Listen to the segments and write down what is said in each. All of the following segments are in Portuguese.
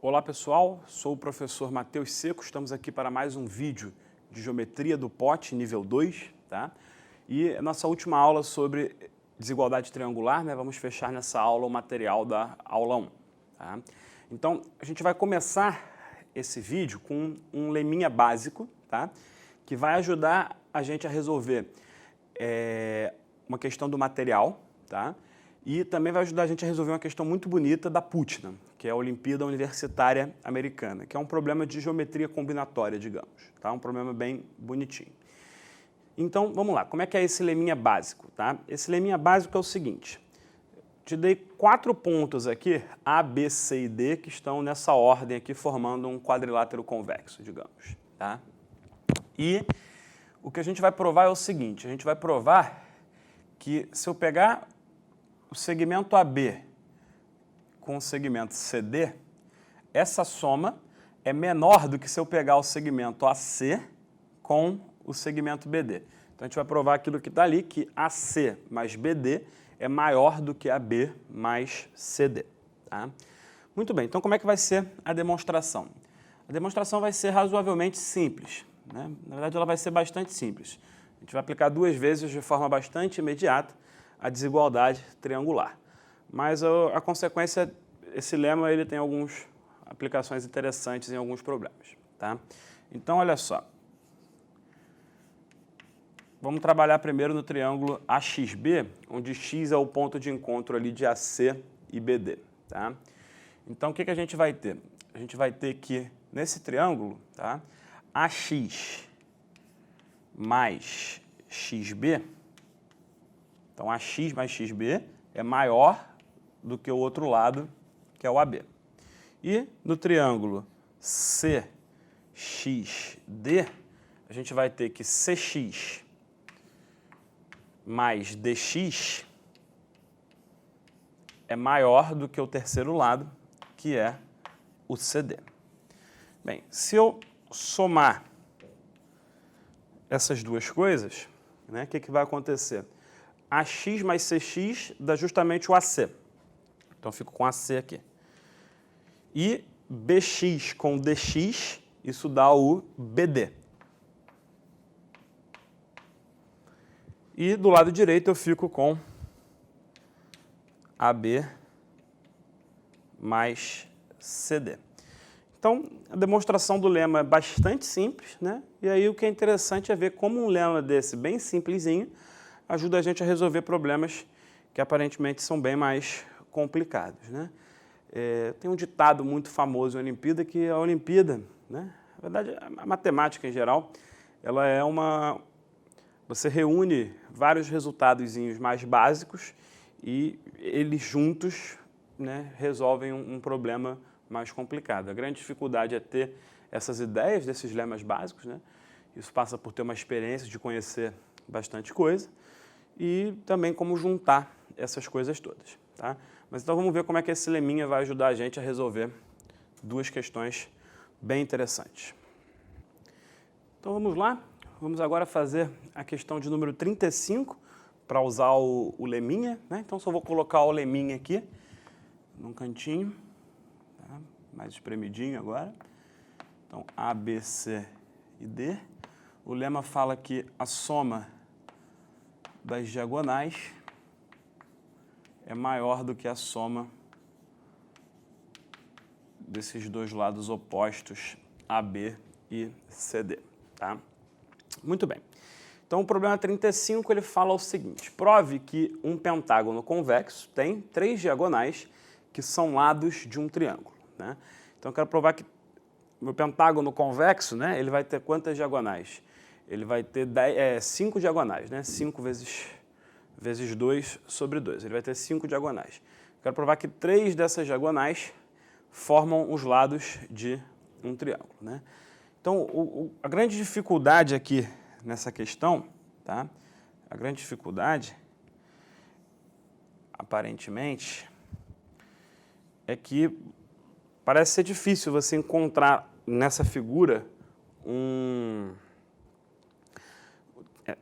Olá pessoal, sou o professor Matheus Seco, estamos aqui para mais um vídeo de Geometria do Pote, nível 2, tá? E a nossa última aula sobre desigualdade triangular, né? Vamos fechar nessa aula o material da aula 1, tá? Então, a gente vai começar esse vídeo com um leminha básico, tá? Que vai ajudar a gente a resolver uma questão do material, tá? E também vai ajudar a gente a resolver uma questão muito bonita da Putnam, que é a Olimpíada Universitária Americana, que é um problema de geometria combinatória, digamos, tá? Um problema bem bonitinho. Então, vamos lá, como é que é esse leminha básico, tá? Esse leminha básico é o seguinte, te dei 4 pontos aqui, A, B, C e D, que estão nessa ordem aqui, formando um quadrilátero convexo, digamos, tá? E o que a gente vai provar é o seguinte, a gente vai provar que se eu pegar o segmento AB com o segmento CD, essa soma é menor do que se eu pegar o segmento AC com o segmento BD. Então, a gente vai provar aquilo que está ali, que AC mais BD é maior do que AB mais CD. Tá? Muito bem, então como é que vai ser a demonstração? A demonstração vai ser razoavelmente simples, né? Na verdade, ela vai ser bastante simples. A gente vai aplicar 2 vezes de forma bastante imediata a desigualdade triangular. Mas a consequência, esse lema ele tem algumas aplicações interessantes em alguns problemas. Tá? Então, olha só. Vamos trabalhar primeiro no triângulo AXB, onde X é o ponto de encontro ali de AC e BD. Tá? Então, o que a gente vai ter? A gente vai ter que, nesse triângulo, tá? AX mais XB, então AX mais XB é maior do que o outro lado, que é o AB. E no triângulo CXD, a gente vai ter que CX mais DX é maior do que o terceiro lado, que é o CD. Bem, se eu somar essas duas coisas, né, o que vai acontecer? AX mais CX dá justamente o AC. Então, eu fico com AC aqui. E BX com DX, isso dá o BD. E do lado direito eu fico com AB mais CD. Então, a demonstração do lema é bastante simples, né? E aí o que é interessante é ver como um lema desse bem simplesinho ajuda a gente a resolver problemas que aparentemente são bem mais complicados, né? Tem um ditado muito famoso em Olimpíada que a Olimpíada, né? Na verdade, a matemática em geral, ela é uma... Você reúne vários resultadozinhos mais básicos e eles juntos, né, resolvem um problema mais complicado. A grande dificuldade é ter essas ideias desses lemas básicos, né? Isso passa por ter uma experiência de conhecer bastante coisa e também como juntar essas coisas todas, tá? Mas então vamos ver como é que esse leminha vai ajudar a gente a resolver 2 questões bem interessantes. Então vamos lá, vamos agora fazer a questão de número 35 para usar o leminha, né? Então só vou colocar o leminha aqui num cantinho, tá? Mais espremidinho agora. Então A, B, C e D. O lema fala que a soma das diagonais é maior do que a soma desses 2 lados opostos, AB e CD. Tá? Muito bem. Então, o problema 35, ele fala o seguinte, prove que um pentágono convexo tem 3 diagonais que são lados de um triângulo, né? Então, eu quero provar que o meu pentágono convexo, né, ele vai ter quantas diagonais? Ele vai ter 5 diagonais, né? 5 vezes 2 sobre 2. Ele vai ter 5 diagonais. Quero provar que 3 dessas diagonais formam os lados de um triângulo, né? Então, a grande dificuldade aqui nessa questão, tá? A grande dificuldade, aparentemente, é que parece ser difícil você encontrar nessa figura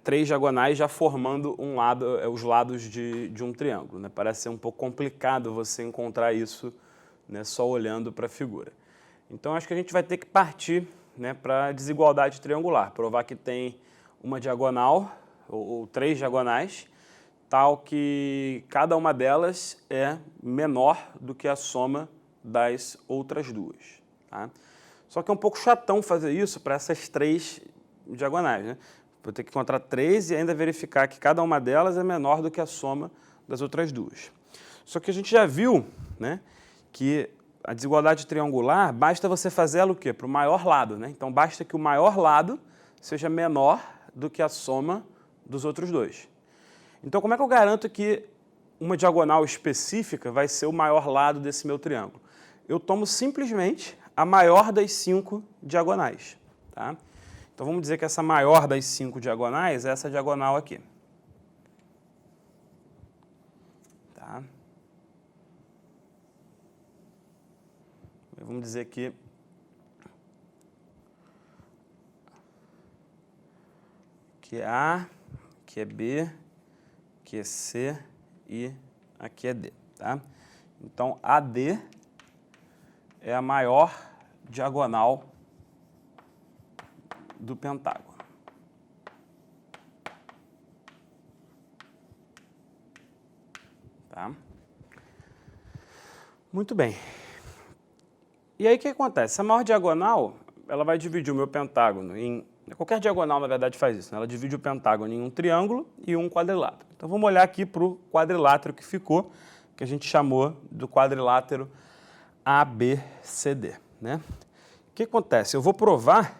3 diagonais já formando um lado, os lados de um triângulo, né? Parece ser um pouco complicado você encontrar isso, né, só olhando para a figura. Então, acho que a gente vai ter que partir, né, para a desigualdade triangular, provar que tem uma diagonal, ou três diagonais, tal que cada uma delas é menor do que a soma das outras duas. Tá? Só que é um pouco chatão fazer isso para essas três diagonais, né? Vou ter que encontrar três e ainda verificar que cada uma delas é menor do que a soma das outras duas. Só que a gente já viu, né, que a desigualdade triangular, basta você fazer ela o quê? Para o maior lado, né? Então, basta que o maior lado seja menor do que a soma dos outros dois. Então, como é que eu garanto que uma diagonal específica vai ser o maior lado desse meu triângulo? Eu tomo simplesmente a maior das 5 diagonais. Tá? Então, vamos dizer que essa maior das 5 diagonais é essa diagonal aqui. Tá? Vamos dizer que é A, aqui é B, aqui é C e aqui é D. Tá? Então, AD é a maior diagonal do pentágono. Tá? Muito bem. E aí o que acontece? A maior diagonal, ela vai dividir o meu pentágono em... Qualquer diagonal, na verdade, faz isso, né? Ela divide o pentágono em um triângulo e um quadrilátero. Então, vamos olhar aqui para o quadrilátero que ficou, que a gente chamou do quadrilátero ABCD, né? O que acontece? Eu vou provar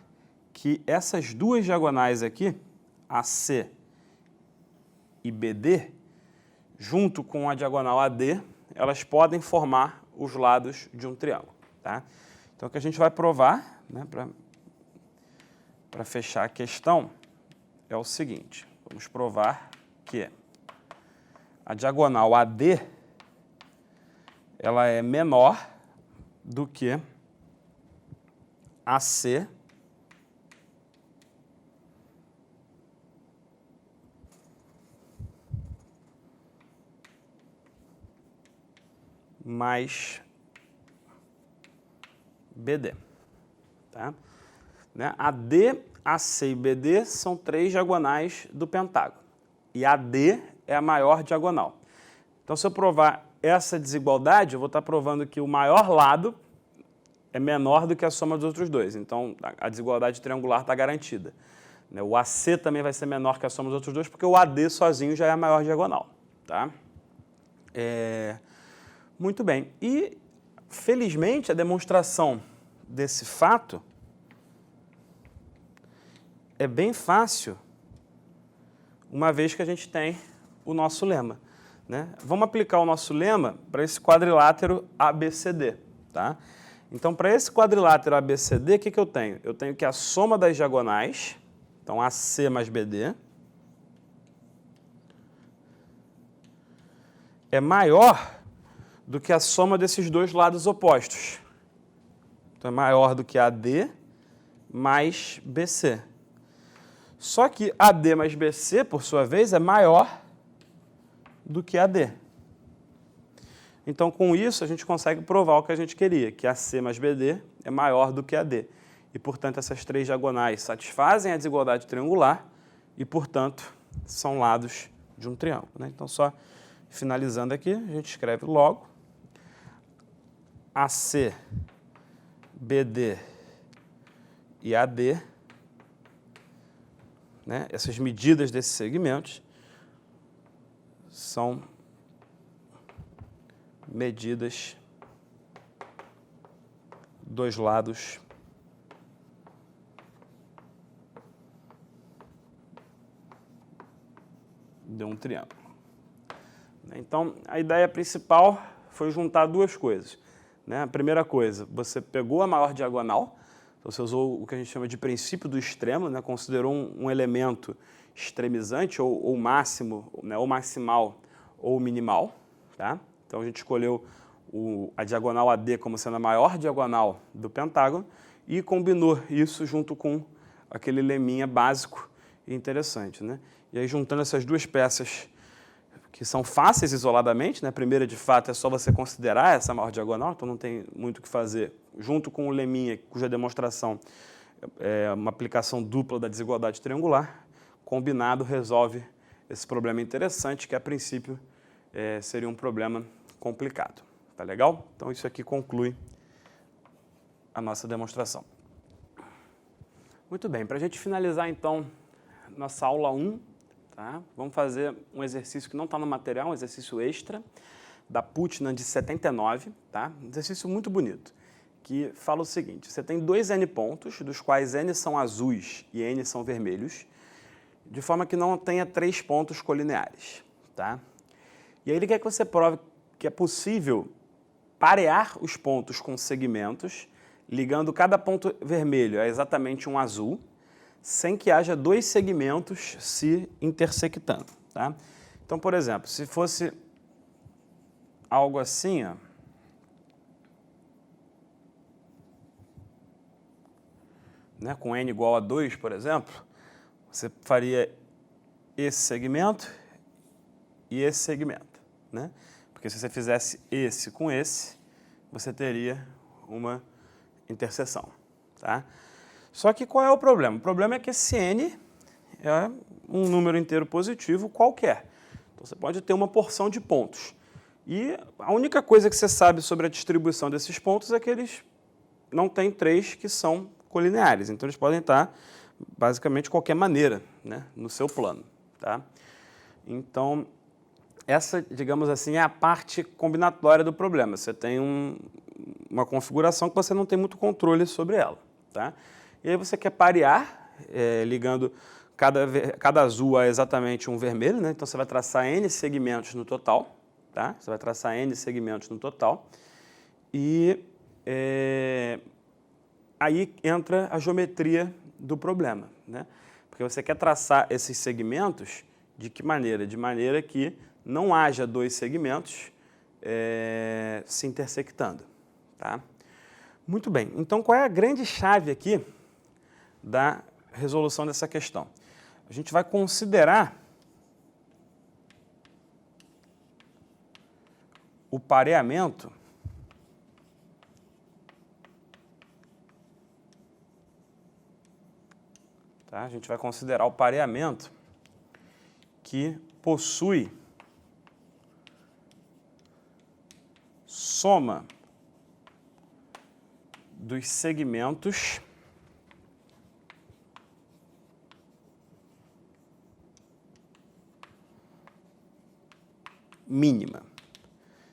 que essas duas diagonais aqui, AC e BD, junto com a diagonal AD, elas podem formar os lados de um triângulo. Tá? Então, o que a gente vai provar, né, para fechar a questão, é o seguinte. Vamos provar que a diagonal AD ela é menor do que AC mais BD. Tá? Né? AD, AC e BD são três diagonais do pentágono. E AD é a maior diagonal. Então, se eu provar essa desigualdade, eu vou estar provando que o maior lado é menor do que a soma dos outros dois. Então, a desigualdade triangular está garantida. O AC também vai ser menor que a soma dos outros dois, porque o AD sozinho já é a maior diagonal. Tá? Muito bem. E, felizmente, a demonstração desse fato é bem fácil, uma vez que a gente tem o nosso lema. Né? Vamos aplicar o nosso lema para esse quadrilátero ABCD. Tá? Então, para esse quadrilátero ABCD, o que eu tenho? Eu tenho que a soma das diagonais, então AC mais BD, é maior do que a soma desses dois lados opostos. Então, é maior do que AD mais BC. Só que AD mais BC, por sua vez, é maior do que AD. Então, com isso, a gente consegue provar o que a gente queria, que AC mais BD é maior do que AD. E, portanto, essas três diagonais satisfazem a desigualdade triangular e, portanto, são lados de um triângulo. Né? Então, só finalizando aqui, a gente escreve logo AC, BD e AD, né? Essas medidas desses segmentos são medidas dos lados de um triângulo. Então, a ideia principal foi juntar duas coisas. Né? A primeira coisa, você pegou a maior diagonal, então você usou o que a gente chama de princípio do extremo, né? Considerou um elemento extremizante, ou máximo, né? Ou maximal, ou minimal. Tá? Então, a gente escolheu a diagonal AD como sendo a maior diagonal do pentágono e combinou isso junto com aquele leminha básico e interessante. Né? E aí, juntando essas duas peças que são fáceis isoladamente, né? A primeira, de fato, é só você considerar essa maior diagonal, então não tem muito o que fazer junto com o leminha, cuja demonstração é uma aplicação dupla da desigualdade triangular, combinado resolve esse problema interessante que, a princípio, seria um problema complicado. Tá legal? Então, isso aqui conclui a nossa demonstração. Muito bem, para a gente finalizar, então, nossa aula 1, tá? Vamos fazer um exercício que não está no material, um exercício extra, da Putnam de 79, tá? Um exercício muito bonito, que fala o seguinte: você tem 2 N pontos, dos quais N são azuis e N são vermelhos, de forma que não tenha 3 pontos colineares, tá? E aí ele quer que você prove que é possível parear os pontos com segmentos, ligando cada ponto vermelho a exatamente um azul, sem que haja 2 segmentos se intersectando, tá? Então, por exemplo, se fosse algo assim, ó, né, com N igual a 2, por exemplo, você faria esse segmento e esse segmento, né? Porque se você fizesse esse com esse, você teria uma interseção, tá? Só que qual é o problema? O problema é que esse N é um número inteiro positivo qualquer. Então, você pode ter uma porção de pontos. E a única coisa que você sabe sobre a distribuição desses pontos é que eles não têm 3 que são colineares. Então, eles podem estar, basicamente, de qualquer maneira, né, no seu plano, tá? Então, essa, digamos assim, é a parte combinatória do problema. Você tem uma configuração que você não tem muito controle sobre ela, tá? E aí você quer parear, ligando cada azul a exatamente um vermelho, né? Então, você vai traçar N segmentos no total, tá? Você vai traçar N segmentos no total. E aí entra a geometria do problema, né? Porque você quer traçar esses segmentos de que maneira? De maneira que não haja 2 segmentos se intersectando, tá? Muito bem. Então, qual é a grande chave aqui da resolução dessa questão? A gente vai considerar o pareamento tá? A gente vai considerar o pareamento que possui soma dos segmentos mínima.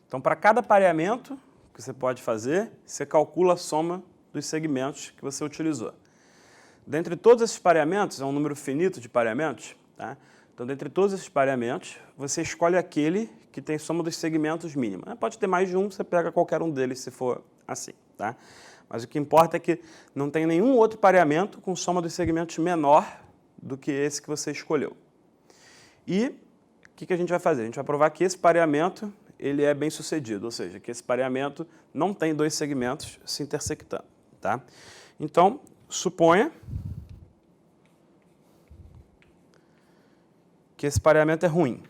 Então, para cada pareamento que você pode fazer, você calcula a soma dos segmentos que você utilizou. Dentre todos esses pareamentos, é um número finito de pareamentos, tá? Então, dentre todos esses pareamentos, você escolhe aquele que tem soma dos segmentos mínima. Pode ter mais de um, você pega qualquer um deles se for assim, tá? Mas o que importa é que não tem nenhum outro pareamento com soma dos segmentos menor do que esse que você escolheu. E o que a gente vai fazer? A gente vai provar que esse pareamento ele é bem sucedido, ou seja, que esse pareamento não tem 2 segmentos se intersectando, tá? Então, suponha que esse pareamento é ruim.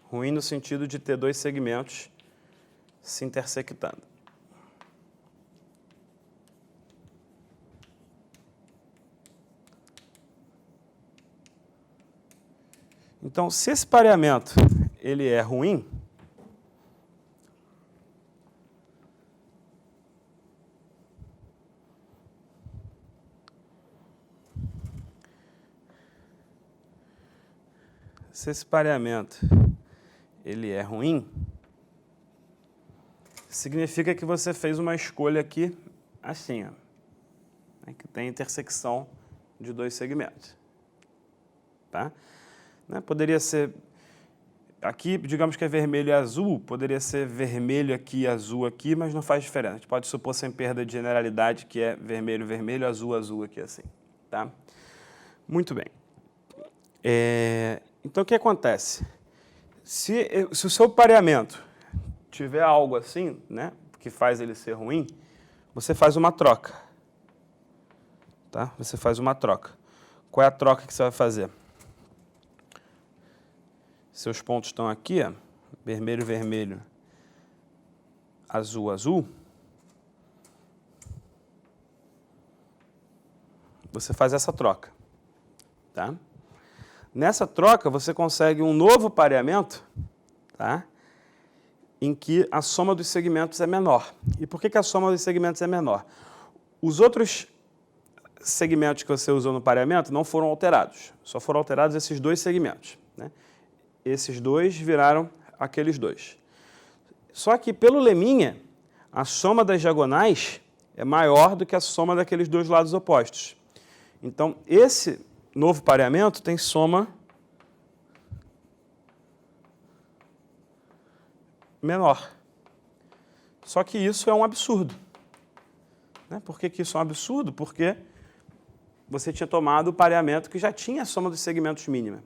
Ruim no sentido de ter 2 segmentos se intersectando. Então, se esse pareamento ele é ruim, significa que você fez uma escolha aqui assim, ó, né, que tem intersecção de 2 segmentos, tá? Né, poderia ser, aqui, digamos que é vermelho e azul, poderia ser vermelho aqui e azul aqui, mas não faz diferença. A gente pode supor sem perda de generalidade que é vermelho, vermelho, azul, azul aqui assim, tá? Muito bem. Então, o que acontece? Se o seu pareamento tiver algo assim, né, que faz ele ser ruim, você faz uma troca, tá? Você faz uma troca. Qual é a troca que você vai fazer? Seus pontos estão aqui, ó, vermelho, vermelho, azul, azul. você faz essa troca. Tá? Nessa troca, você consegue um novo pareamento, tá? Em que a soma dos segmentos é menor. E por que a soma dos segmentos é menor? Os outros segmentos que você usou no pareamento não foram alterados. Só foram alterados esses dois segmentos. Né? Esses dois viraram aqueles dois. Só que, pelo leminha, a soma das diagonais é maior do que a soma daqueles dois lados opostos. Então, esse novo pareamento tem soma menor. Só que isso é um absurdo. Né? Por que isso é um absurdo? Porque você tinha tomado o pareamento que já tinha a soma dos segmentos mínima.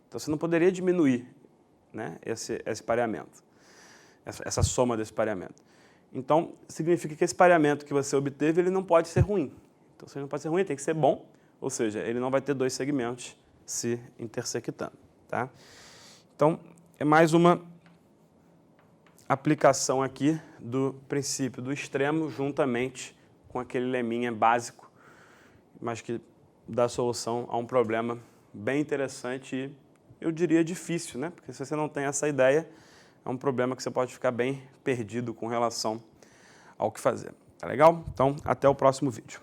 Então, você não poderia diminuir, né, esse pareamento, essa soma desse pareamento. Então, significa que esse pareamento que você obteve, ele não pode ser ruim. Então, se ele não pode ser ruim, tem que ser bom, ou seja, ele não vai ter dois segmentos se intersectando. Tá? Então, é mais uma aplicação aqui do princípio do extremo juntamente com aquele leminha básico, mas que dá solução a um problema bem interessante e, eu diria, difícil, né? Porque se você não tem essa ideia, é um problema que você pode ficar bem perdido com relação ao que fazer. Tá legal? Então, até o próximo vídeo.